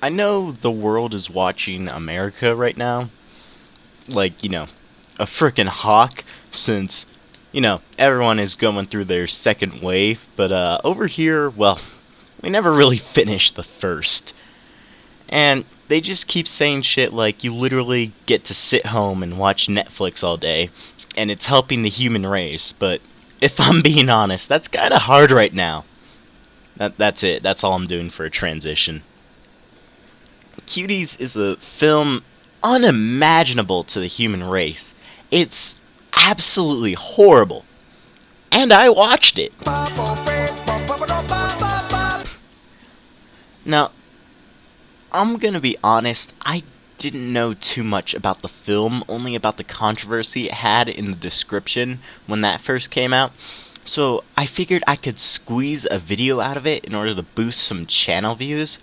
I know the world is watching America right now, like, a frickin' hawk, since, everyone is going through their second wave, but, over here, well, we never really finished the first. And they just keep saying shit like you literally get to sit home and watch Netflix all day, and it's helping the human race, but if I'm being honest, that's kinda hard right now. That's it, that's all I'm doing for a transition. Cuties is a film unimaginable to the human race. It's absolutely horrible. And I watched it. Now, I'm gonna be honest, I didn't know too much about the film, only about the controversy it had in the description when that first came out. So I figured I could squeeze a video out of it in order to boost some channel views.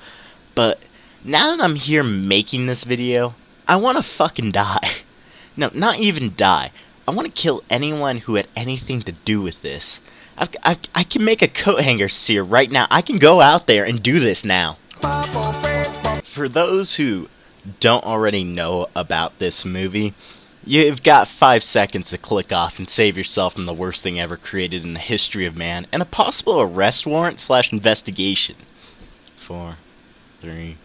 But now that I'm here making this video, I wanna fucking die. No, not even die. I wanna kill anyone who had anything to do with this. I can make a coat hanger sear right now. I can go out there and do this now. For those who don't already know about this movie, you've got 5 seconds to click off and save yourself from the worst thing ever created in the history of man and a possible arrest warrant / investigation. 4, 3,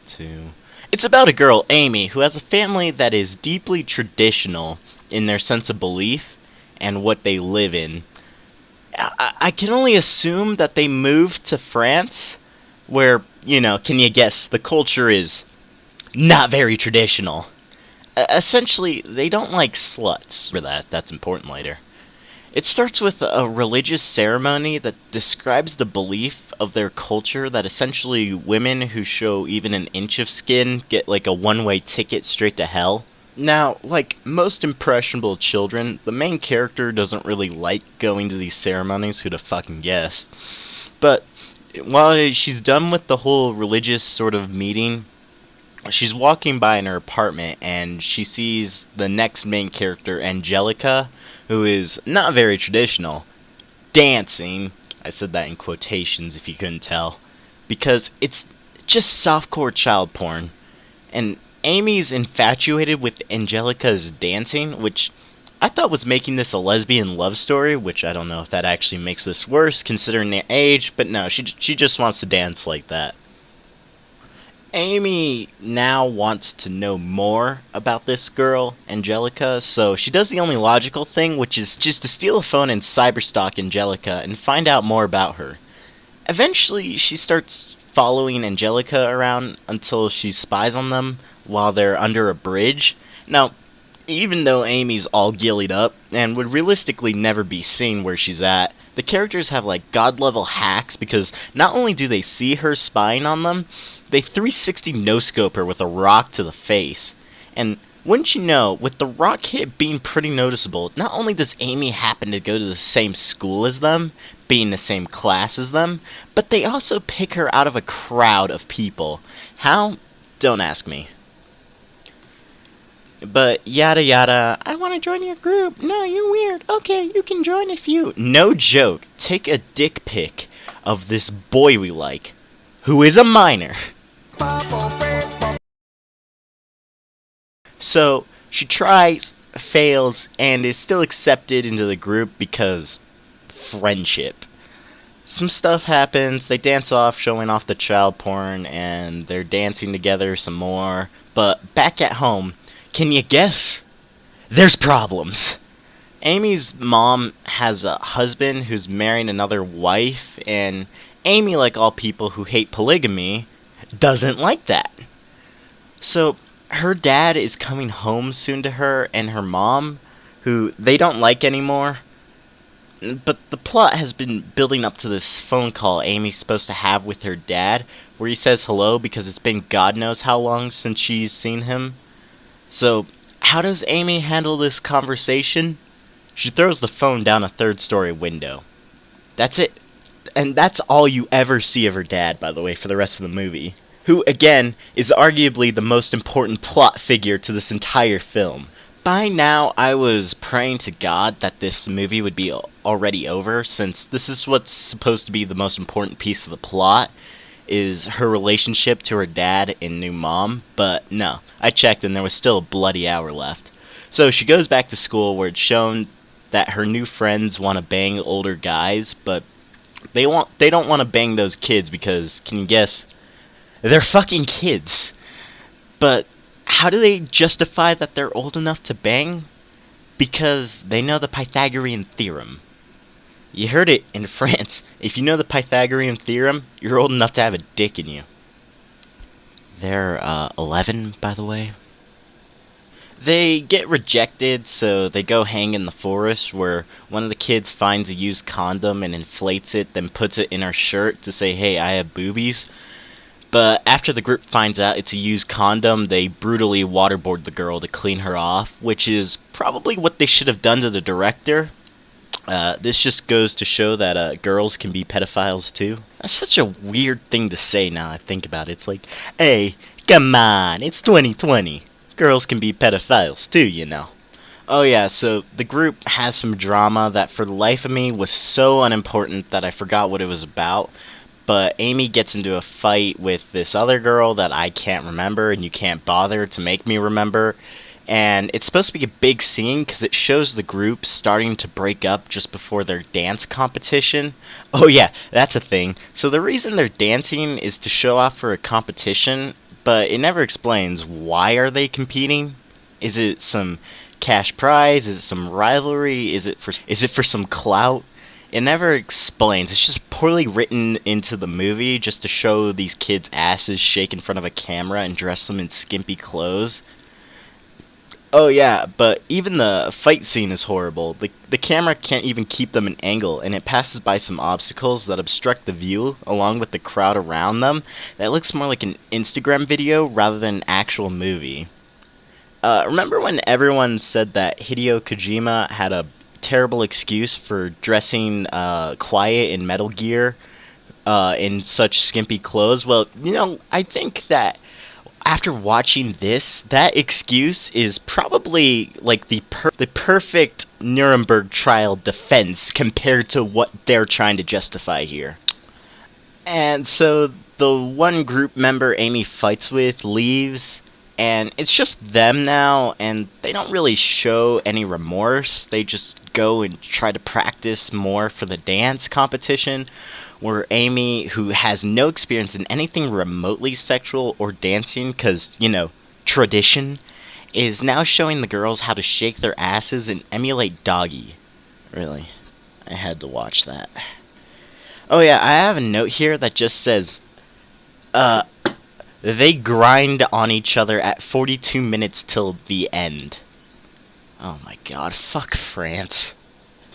2... It's about a girl, Amy, who has a family that is deeply traditional in their sense of belief and what they live in. I can only assume that they moved to France, where, can you guess, the culture is not very traditional. Essentially, they don't like sluts. For that's important later. It starts with a religious ceremony that describes the belief of their culture that essentially women who show even an inch of skin get like a one-way ticket straight to hell. Now, like most impressionable children, the main character doesn't really like going to these ceremonies, who'd have fucking guessed. But while she's done with the whole religious sort of meeting, she's walking by in her apartment and she sees the next main character, Angelica, who is not very traditional, dancing. I said that in quotations if you couldn't tell, because it's just softcore child porn. And Amy's infatuated with Angelica's dancing, which I thought was making this a lesbian love story, which I don't know if that actually makes this worse considering their age, but no, she just wants to dance like that. Amy now wants to know more about this girl, Angelica, so she does the only logical thing, which is just to steal a phone and cyberstalk Angelica and find out more about her. Eventually, she starts following Angelica around until she spies on them while they're under a bridge. Now, even though Amy's all gillied up and would realistically never be seen where she's at, the characters have like god-level hacks because not only do they see her spying on them, they 360 no-scope her with a rock to the face. And wouldn't you know, with the rock hit being pretty noticeable, not only does Amy happen to go to the same school as them, be in the same class as them, but they also pick her out of a crowd of people. How? Don't ask me. But yada yada, I want to join your group. No, you're weird. Okay, you can join if you... No joke, take a dick pic of this boy we like, who is a minor. So, she tries, fails, and is still accepted into the group because friendship. Some stuff happens, they dance off, showing off the child porn, and they're dancing together some more. But back at home, can you guess? There's problems. Amy's mom has a husband who's marrying another wife, and Amy, like all people who hate polygamy, doesn't like that. So, her dad is coming home soon to her and her mom, who they don't like anymore. But the plot has been building up to this phone call Amy's supposed to have with her dad, where he says hello because it's been God knows how long since she's seen him. So, how does Amy handle this conversation? She throws the phone down a third-story window. That's it. And that's all you ever see of her dad, by the way, for the rest of the movie. Who, again, is arguably the most important plot figure to this entire film. By now, I was praying to God that this movie would be already over, since this is what's supposed to be the most important piece of the plot. is her relationship to her dad and new mom, but no. I checked and there was still a bloody hour left. So she goes back to school where it's shown that her new friends want to bang older guys, but they don't want to bang those kids because, can you guess? They're fucking kids. But how do they justify that they're old enough to bang? Because they know the Pythagorean theorem. You heard it in France. If you know the Pythagorean theorem, you're old enough to have a dick in you. They're 11, by the way. They get rejected, so they go hang in the forest where one of the kids finds a used condom and inflates it, then puts it in her shirt to say, hey, I have boobies. But after the group finds out it's a used condom, they brutally waterboard the girl to clean her off, which is probably what they should have done to the director. This just goes to show that girls can be pedophiles too. That's such a weird thing to say now I think about it. It's like, hey, come on, it's 2020. Girls can be pedophiles too, you know. Oh yeah, so the group has some drama that for the life of me was so unimportant that I forgot what it was about. But Amy gets into a fight with this other girl that I can't remember, and you can't bother to make me remember. And it's supposed to be a big scene because it shows the group starting to break up just before their dance competition. Oh yeah, that's a thing. So the reason they're dancing is to show off for a competition, but it never explains why are they competing. Is it some cash prize? Is it some rivalry? Is it for some clout? It never explains. It's just poorly written into the movie just to show these kids' asses shake in front of a camera and dress them in skimpy clothes. Oh yeah, but even the fight scene is horrible. The camera can't even keep them in angle, and it passes by some obstacles that obstruct the view, along with the crowd around them. That looks more like an Instagram video rather than an actual movie. Remember when everyone said that Hideo Kojima had a terrible excuse for dressing quiet in Metal Gear in such skimpy clothes? Well, you know, I think that after watching this, that excuse is probably like the perfect Nuremberg trial defense compared to what they're trying to justify here. And so the one group member Amy fights with leaves, and it's just them now, and they don't really show any remorse. They just go and try to practice more for the dance competition, where Amy, who has no experience in anything remotely sexual or dancing, because, you know, tradition, is now showing the girls how to shake their asses and emulate doggy. Really, I had to watch that. Oh yeah, I have a note here that just says, they grind on each other at 42 minutes till the end. Oh my god, fuck France.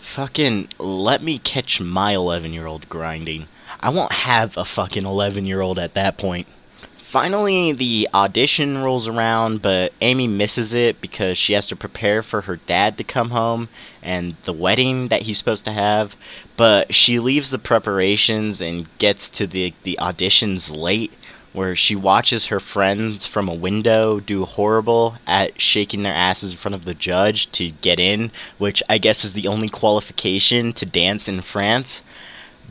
Fucking let me catch my 11-year-old grinding. I won't have a fucking 11-year-old at that point. Finally, the audition rolls around, but Amy misses it because she has to prepare for her dad to come home and the wedding that he's supposed to have. But she leaves the preparations and gets to the auditions late, where she watches her friends from a window do horrible at shaking their asses in front of the judge to get in, which I guess is the only qualification to dance in France.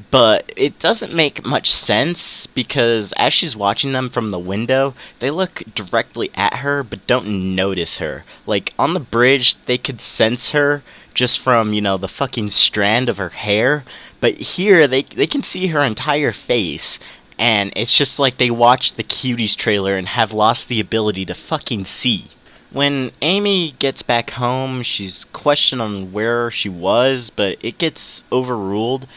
But it doesn't make much sense because as she's watching them from the window, they look directly at her but don't notice her. Like on the bridge, they could sense her just from, you know, the fucking strand of her hair, but here they can see her entire face. And it's just like they watched the Cuties trailer and have lost the ability to fucking see. When Amy gets back home, she's questioned on where she was, but it gets overruled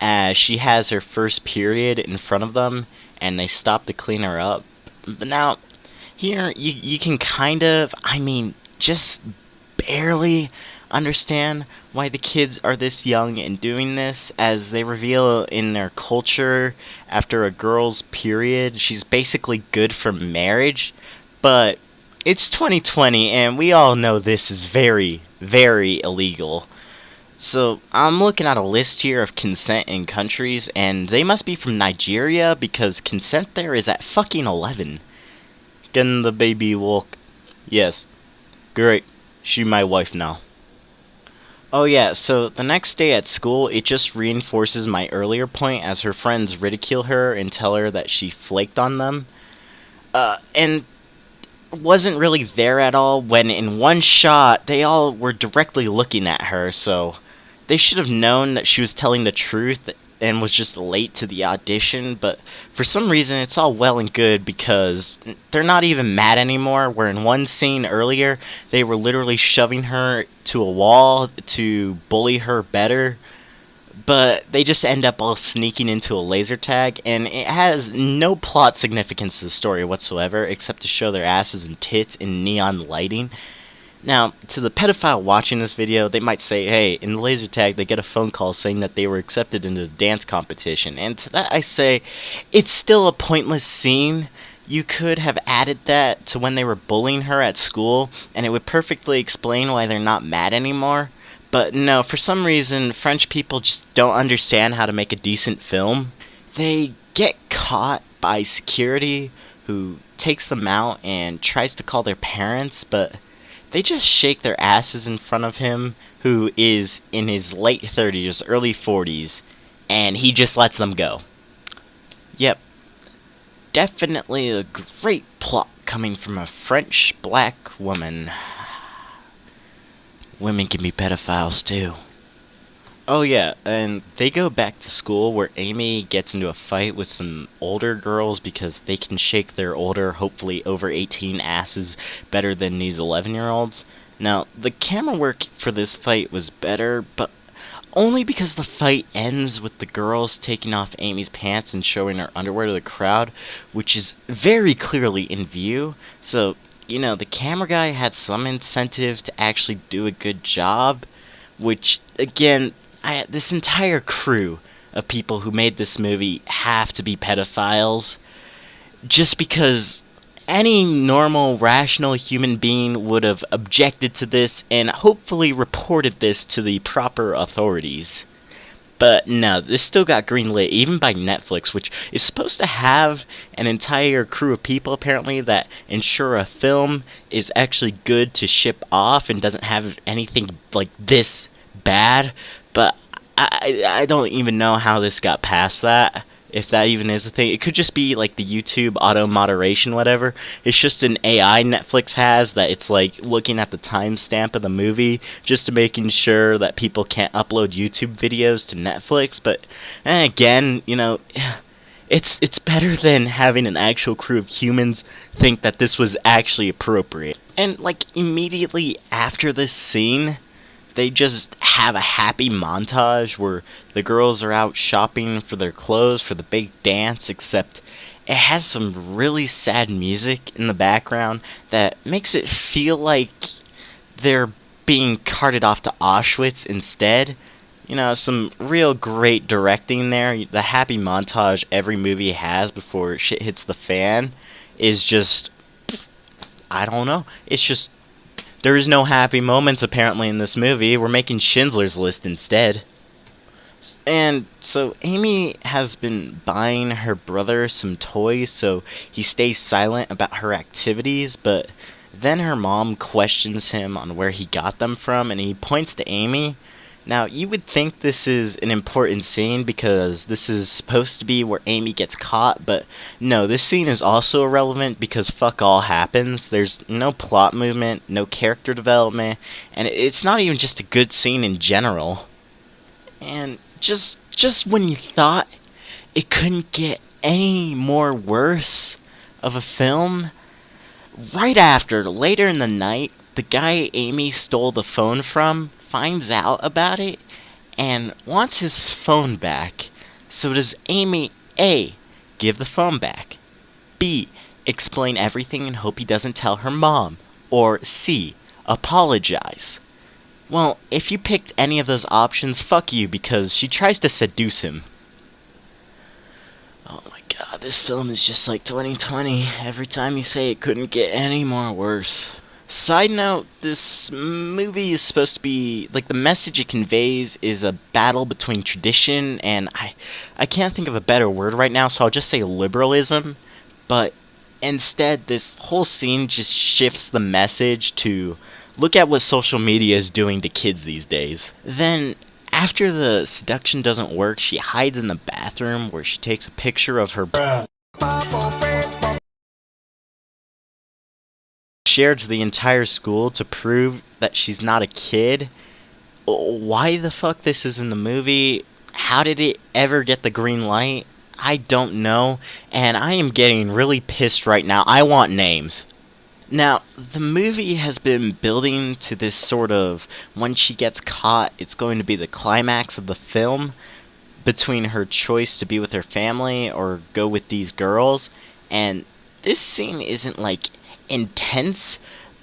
as she has her first period in front of them, and they stop to clean her up. But now, here, you can kind of, just barely understand why the kids are this young and doing this, as they reveal in their culture after a girl's period she's basically good for marriage. But it's 2020 and we all know this is very, very illegal. So I'm looking at a list here of consent in countries, and they must be from Nigeria because consent there is at fucking 11. Can the baby walk? Yes. Great. She my wife now. Oh yeah, so the next day at school, it just reinforces my earlier point as her friends ridicule her and tell her that she flaked on them. And wasn't really there at all when in one shot they all were directly looking at her, so they should have known that she was telling the truth and was just late to the audition, but for some reason it's all well and good because they're not even mad anymore, where in one scene earlier they were literally shoving her to a wall to bully her better, but they just end up all sneaking into a laser tag, and it has no plot significance to the story whatsoever, except to show their asses and tits in neon lighting. Now, to the pedophile watching this video, they might say, hey, in the laser tag, they get a phone call saying that they were accepted into the dance competition. And to that I say, it's still a pointless scene. You could have added that to when they were bullying her at school, and it would perfectly explain why they're not mad anymore. But no, for some reason, French people just don't understand how to make a decent film. They get caught by security who takes them out and tries to call their parents, but they just shake their asses in front of him, who is in his late 30s, early 40s, and he just lets them go. Yep, definitely a great plot coming from a French black woman. Women can be pedophiles too. Oh yeah, and they go back to school where Amy gets into a fight with some older girls because they can shake their older, hopefully over 18 asses better than these 11-year-olds. Now, the camera work for this fight was better, but only because the fight ends with the girls taking off Amy's pants and showing her underwear to the crowd, which is very clearly in view. So, the camera guy had some incentive to actually do a good job, which, again, this entire crew of people who made this movie have to be pedophiles, just because any normal, rational human being would have objected to this and hopefully reported this to the proper authorities. But no, this still got greenlit even by Netflix, which is supposed to have an entire crew of people apparently that ensure a film is actually good to ship off and doesn't have anything like this bad. But I don't even know how this got past that, if that even is a thing. It could just be like the YouTube auto moderation, whatever. It's just an AI Netflix has that it's like looking at the timestamp of the movie just to making sure that people can't upload YouTube videos to Netflix. But again, it's better than having an actual crew of humans think that this was actually appropriate. And like immediately after this scene, they just have a happy montage where the girls are out shopping for their clothes for the big dance, except it has some really sad music in the background that makes it feel like they're being carted off to Auschwitz instead. Some real great directing there. The happy montage every movie has before shit hits the fan is just, I don't know, it's just, there is no happy moments apparently in this movie. We're making Schindler's List instead. And so Amy has been buying her brother some toys so he stays silent about her activities, but then her mom questions him on where he got them from, and he points to Amy. Now, you would think this is an important scene because this is supposed to be where Amy gets caught, but no, this scene is also irrelevant because fuck all happens. There's no plot movement, no character development, and it's not even just a good scene in general. And just when you thought it couldn't get any more worse of a film, right after, later in the night, the guy Amy stole the phone from finds out about it and wants his phone back. So does Amy A, give the phone back, B, explain everything and hope he doesn't tell her mom, or C, apologize? Well, if you picked any of those options, fuck you, because she tries to seduce him. Oh my god, this film is just like 2020. Every time you say it couldn't get any more worse. Side note, this movie is supposed to be, like, the message it conveys is a battle between tradition and, I can't think of a better word right now, so I'll just say liberalism, but instead this whole scene just shifts the message to Look at what social media is doing to kids these days. Then, after the seduction doesn't work, she hides in the bathroom where she takes a picture of her shared to the entire school to prove that she's not a kid. Why the fuck this is in the movie? How did it ever get the green light? I don't know, and I am getting really pissed right now. I want names. Now, the movie has been building to this sort of, when she gets caught, it's going to be the climax of the film between her choice to be with her family or go with these girls. And this scene isn't like intense,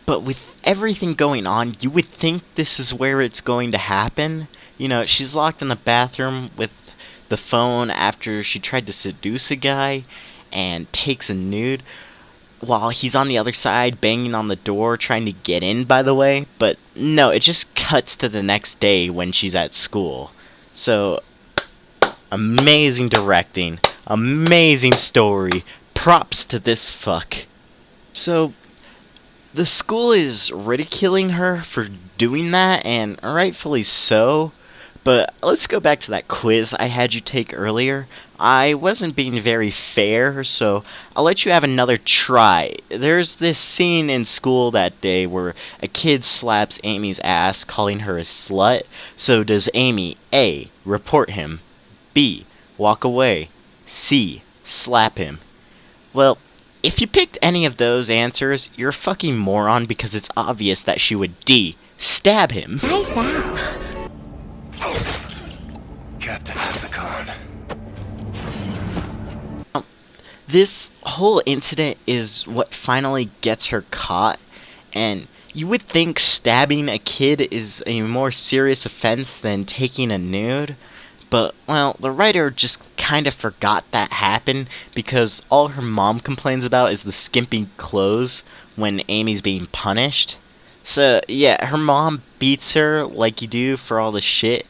but with everything going on, you would think this is where it's going to happen. You know, she's locked in the bathroom with the phone after she tried to seduce a guy and takes a nude while he's on the other side banging on the door trying to get in, by the way. But no, it just cuts to the next day when she's at school. So, amazing directing, amazing story, props to this fuck. So, the school is ridiculing her for doing that, and rightfully so. But let's go back to that quiz I had you take earlier. I wasn't being very fair, so I'll let you have another try. There's this scene in school that day where a kid slaps Amy's ass, calling her a slut. So does Amy A. report him, B. walk away, C. slap him? Well, if you picked any of those answers, you're a fucking moron because it's obvious that she would D. stab him. Nice ass. Captain has the con. This whole incident is what finally gets her caught, and you would think stabbing a kid is a more serious offense than taking a nude, but, well, the writer just kind of forgot that happened because all her mom complains about is the skimpy clothes when Amy's being punished. So, yeah, her mom beats her like you do for all the shit.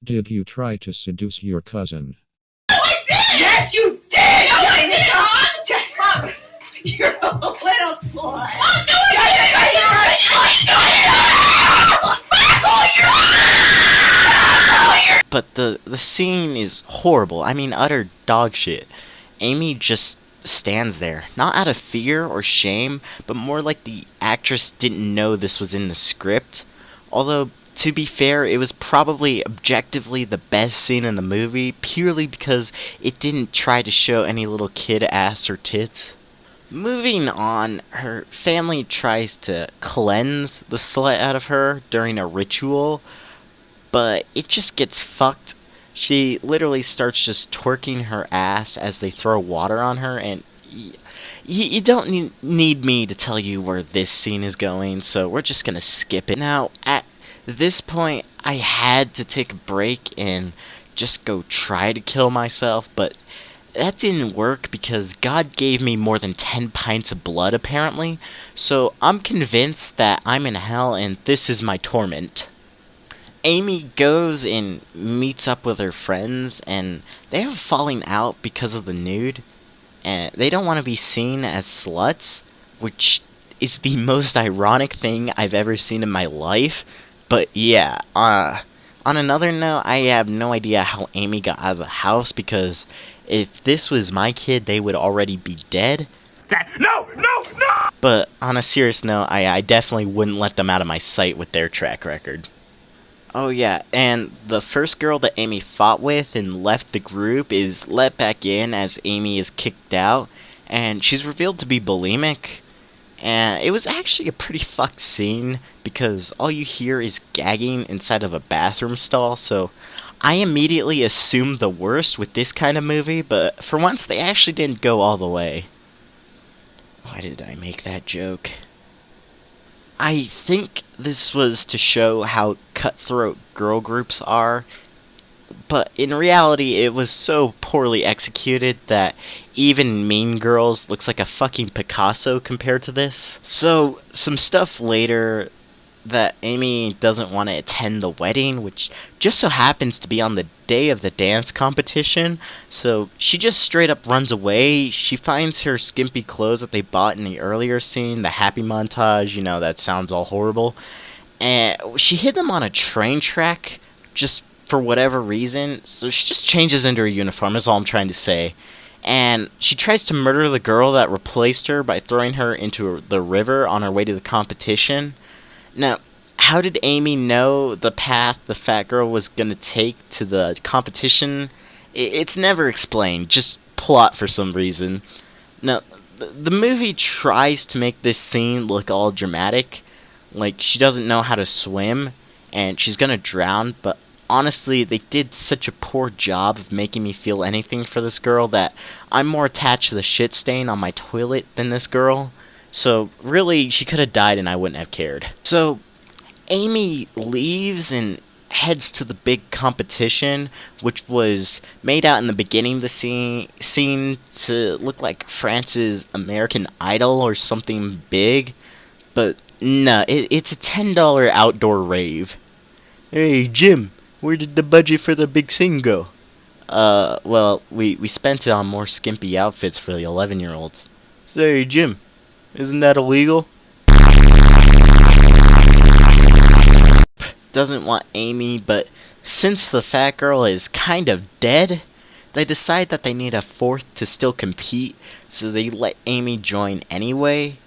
Did you try to seduce your cousin? Yes, you did! No, I did not! Just Mom, you're a little slut. Oh, no, But the scene is horrible. I mean, utter dog shit. Amy just stands there, not out of fear or shame, but more like the actress didn't know this was in the script. Although, to be fair, it was probably objectively the best scene in the movie, purely because it didn't try to show any little kid ass or tits. Moving on, her family tries to cleanse the slut out of her during a ritual, but it just gets fucked. She literally starts just twerking her ass as they throw water on her, and you don't need me to tell you where this scene is going, so we're just gonna skip it. Now, at this point, I had to take a break and just go try to kill myself, but that didn't work because God gave me more than 10 pints of blood, apparently, so I'm convinced that I'm in hell and this is my torment. Amy goes and meets up with her friends, and they have a falling out because of the nude, and they don't want to be seen as sluts, which is the most ironic thing I've ever seen in my life. But yeah, on another note, I have no idea how Amy got out of the house, because if this was my kid, they would already be dead. No! But on a serious note, I definitely wouldn't let them out of my sight with their track record. Oh yeah, and the first girl that Amy fought with and left the group is let back in as Amy is kicked out, and she's revealed to be bulimic. And it was actually a pretty fucked scene because all you hear is gagging inside of a bathroom stall, so I immediately assumed the worst with this kind of movie, but for once they actually didn't go all the way. Why did I make that joke? I think this was to show how cutthroat girl groups are, but in reality it was so poorly executed that even Mean Girls looks like a fucking Picasso compared to this. So, some stuff later, that Amy doesn't want to attend the wedding, which just so happens to be on the day of the dance competition. So she just straight up runs away. She finds her skimpy clothes that they bought in the earlier scene, the happy montage, that sounds all horrible. And she hid them on a train track just for whatever reason. So she just changes into her uniform, is all I'm trying to say. And she tries to murder the girl that replaced her by throwing her into the river on her way to the competition. Now, how did Amy know the path the fat girl was going to take to the competition? It's never explained, just plot for some reason. Now, the movie tries to make this scene look all dramatic, like she doesn't know how to swim and she's going to drown, but honestly, they did such a poor job of making me feel anything for this girl that I'm more attached to the shit stain on my toilet than this girl. So, really, she could have died and I wouldn't have cared. So, Amy leaves and heads to the big competition, which was made out in the beginning of the scene to look like France's American Idol or something big. But, no, it's a $10 outdoor rave. Hey, Jim, where did the budget for the big scene go? Well, we spent it on more skimpy outfits for the 11-year-olds. Say, Jim, isn't that illegal? Doesn't want Amy, but since the fat girl is kind of dead, they decide that they need a fourth to still compete, so they let Amy join anyway.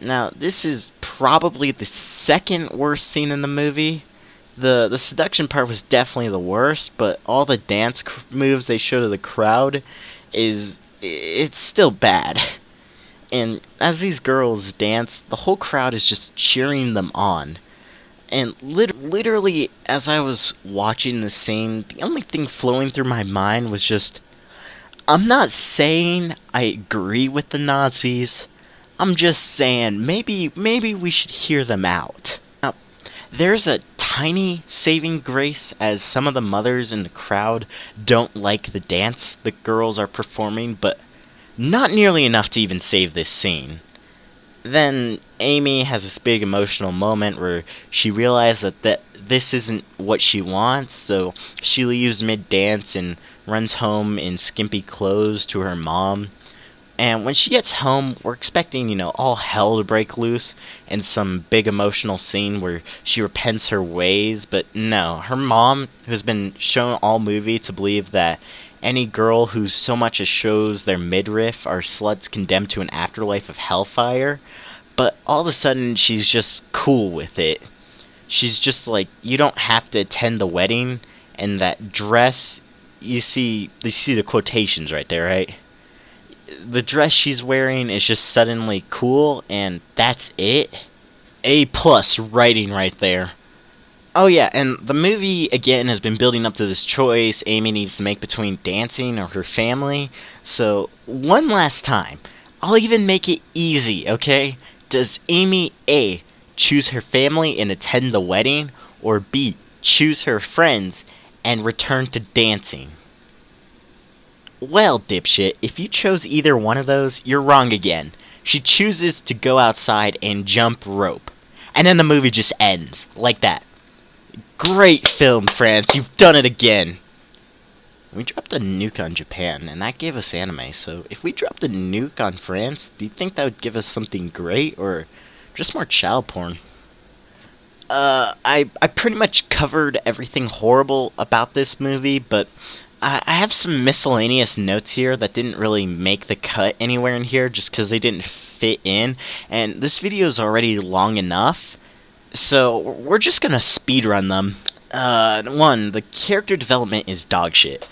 Now, this is probably the second worst scene in the movie. The seduction part was definitely the worst, but all the dance moves they show to the crowd it's still bad. And as these girls dance, the whole crowd is just cheering them on. And literally, as I was watching the scene, the only thing flowing through my mind was just, I'm not saying I agree with the Nazis. I'm just saying maybe we should hear them out. Now, there's a tiny saving grace as some of the mothers in the crowd don't like the dance the girls are performing, but not nearly enough to even save this scene. Then Amy has this big emotional moment where she realizes that this isn't what she wants, so she leaves mid-dance and runs home in skimpy clothes to her mom. And when she gets home, we're expecting, all hell to break loose and some big emotional scene where she repents her ways, but no, her mom, who's been shown all movie to believe that any girl who so much as shows their midriff are sluts condemned to an afterlife of hellfire, but all of a sudden she's just cool with it. She's just like, you don't have to attend the wedding, and that dress, you see the quotations right there, right? The dress she's wearing is just suddenly cool, and that's it. A+ writing right there. Oh yeah, and the movie, again, has been building up to this choice Amy needs to make between dancing or her family. So, one last time, I'll even make it easy, okay? Does Amy A, choose her family and attend the wedding, or B, choose her friends and return to dancing? Well, dipshit, if you chose either one of those, you're wrong again. She chooses to go outside and jump rope. And then the movie just ends, like that. Great film, France, you've done it again! We dropped a nuke on Japan, and that gave us anime, so if we dropped a nuke on France, do you think that would give us something great, or just more child porn? I pretty much covered everything horrible about this movie, but I have some miscellaneous notes here that didn't really make the cut anywhere in here just because they didn't fit in, and this video is already long enough, so we're just gonna speedrun them. 1, the character development is dog shit.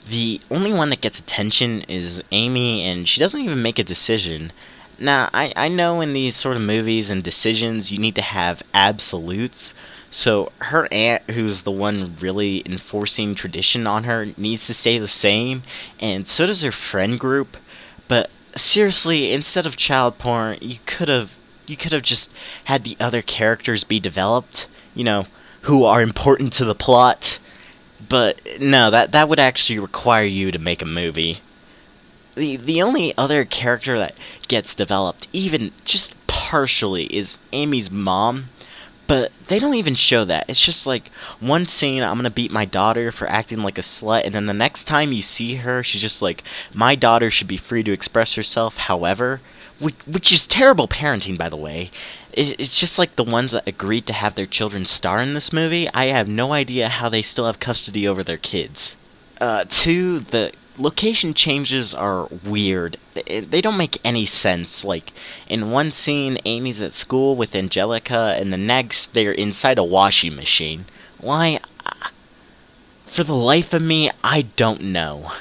The only one that gets attention is Amy, and she doesn't even make a decision. Now, I know in these sort of movies and decisions you need to have absolutes, so her aunt, who's the one really enforcing tradition on her, needs to stay the same, and so does her friend group. But seriously, instead of child porn, you could have just had the other characters be developed, who are important to the plot. But no, that would actually require you to make a movie. The only other character that gets developed, even just partially, is Amy's mom. But they don't even show that. It's just like one scene, I'm gonna beat my daughter for acting like a slut, and then the next time you see her, she's just like, my daughter should be free to express herself, however, which is terrible parenting, by the way. It's just like the ones that agreed to have their children star in this movie. I have no idea how they still have custody over their kids. Two, the location changes are weird. They don't make any sense. Like, in one scene, Amy's at school with Angelica, and the next, they're inside a washing machine. Why? For the life of me, I don't know.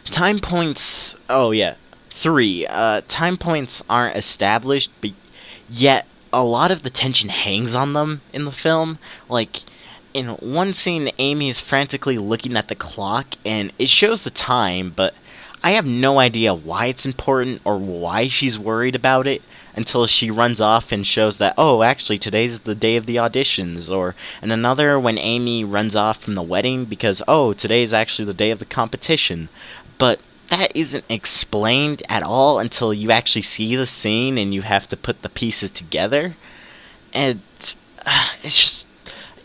Time points... Oh, yeah. Three, time points aren't established, but yet a lot of the tension hangs on them in the film. Like, in one scene, Amy is frantically looking at the clock, and it shows the time, but I have no idea why it's important or why she's worried about it until she runs off and shows that, oh, actually, today's the day of the auditions. Or in another, when Amy runs off from the wedding because, oh, today's actually the day of the competition. But that isn't explained at all until you actually see the scene and you have to put the pieces together. And it's just...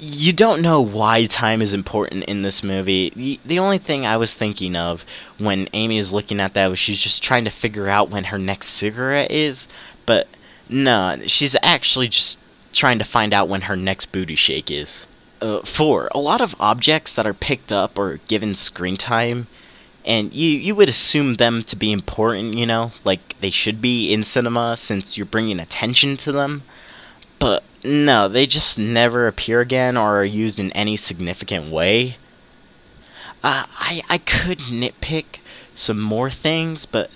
You don't know why time is important in this movie. The only thing I was thinking of when Amy is looking at that was she's just trying to figure out when her next cigarette is. But no, she's actually just trying to find out when her next booty shake is. 4. A lot of objects that are picked up or given screen time, and you would assume them to be important, you know? Like they should be in cinema since you're bringing attention to them. But no, they just never appear again or are used in any significant way. I could nitpick some more things, but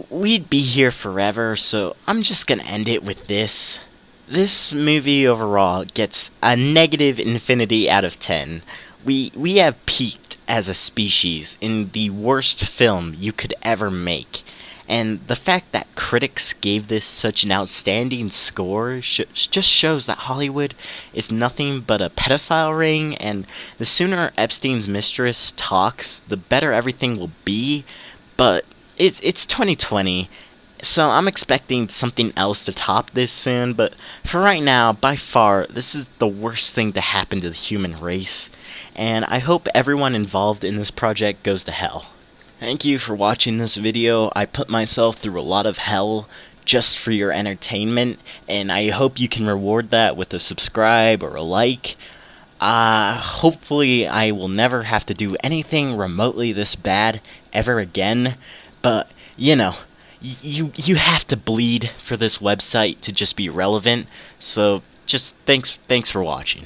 we'd be here forever, so I'm just gonna end it with this. This movie overall gets a negative infinity out of 10. We have peaked as a species in the worst film you could ever make. And the fact that critics gave this such an outstanding score just shows that Hollywood is nothing but a pedophile ring, and the sooner Epstein's mistress talks, the better everything will be. But it's 2020, so I'm expecting something else to top this soon, but for right now, by far, this is the worst thing to happen to the human race, and I hope everyone involved in this project goes to hell. Thank you for watching this video. I put myself through a lot of hell just for your entertainment, and I hope you can reward that with a subscribe or a like. Hopefully I will never have to do anything remotely this bad ever again, but, you know, you have to bleed for this website to just be relevant, so just thanks for watching.